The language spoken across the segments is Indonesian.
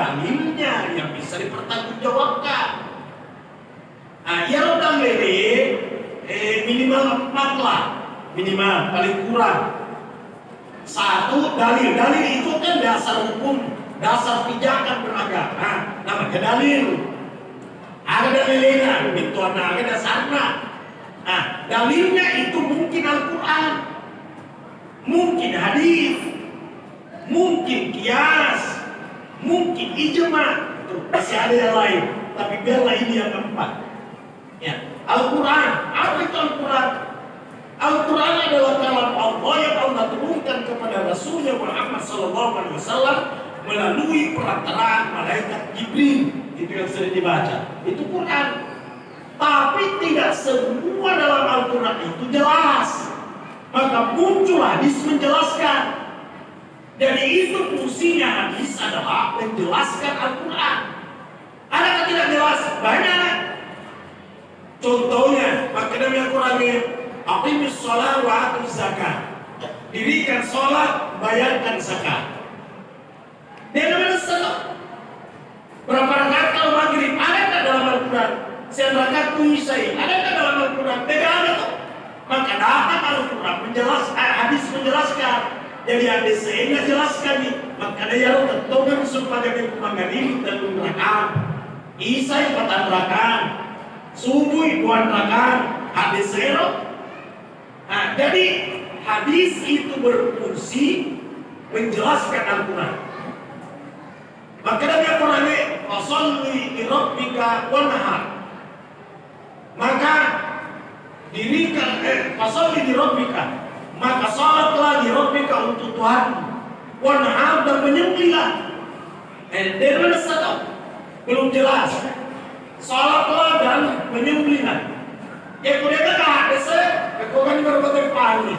dalilnya yang bisa dipertanggungjawabkan. Ya udah lele, minimal 4 lah, minimal paling kurang. 1 dalil itu kan dasar hukum, dasar pijakan beragama, namanya dalil. Ada dalilnya, itu ada dasarnya. Dalilnya itu mungkin Al-Quran, mungkin hadis, mungkin kias, mungkin ijma, masih ada yang lain. Tapi biarlah ini yang keempat. Ya, Al-Quran. Apa itu Al-Quran? Al-Quran adalah kalam Allah yang Allah turunkan kepada Rasulnya Muhammad SAW melalui perantaraan malaikat Jibril. Itu yang sering dibaca. Itu Quran. Tapi tidak semua dalam Al-Quran itu jelas. Maka muncul hadis menjelaskan. Jadi itu fungsinya hadis adalah menjelaskan Al-Quran. Adakah tidak jelas? Banyak. Contohnya, maka dalam Al-Quran ini, aqimis sholat wa atuz zakat. Dirikan sholat, bayarkan zakat. Dia namanya salat. Berapa rakaat kalau maghrib? Adakah dalam Al-Quran? Sekian rakaat tuisai. Adakah dalam Al-Quran? Tidak ada tuh. Maka datang Al-Quran menjelaskan, hadis menjelaskan. Jadi hadis saya jelaskan nih. Maka dia tentukan supaya maghrib dan 2 rakaat. Isai 4 rakaat. Subuh 2 rakaat. Hadis saya. Jadi hadis itu berfungsi menjelaskan Al-Quran. Maka dari Al-Quran ini, "Fasholli li rabbika wanhar." Maka dirikan fasholli li rabbika, maka salatlah li rabbika untuk Tuhan. Wanhar, dan menyembelihlah. Dari mana salat? Belum jelas. Salatlah dan menyembelihlah. Ya kuda ada kau kan berbagai pagi.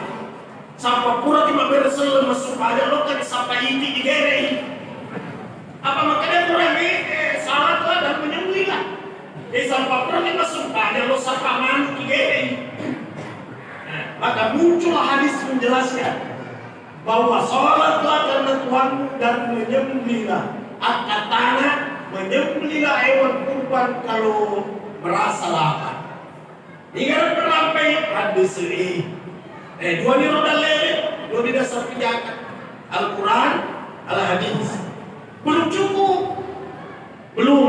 Sampai pura cuma bersel masuk aja lo kan sampai ini digerei. Apa makanya kurang salatlah dan menyembelihlah. Sampai pura cuma masuk aja lo sampai manu digerei. Maka muncullah hadis menjelaskan bahwa salatlah karena Tuhan dan menyembelihlah. Katanya menyembelihlah hewan kurban kalau merasa lapar. Ingat perampai hadis ini. 2 di roda lele, 2 di dasar pijakan. Al-Quran, Al-Hadis. Belum cukup. Belum.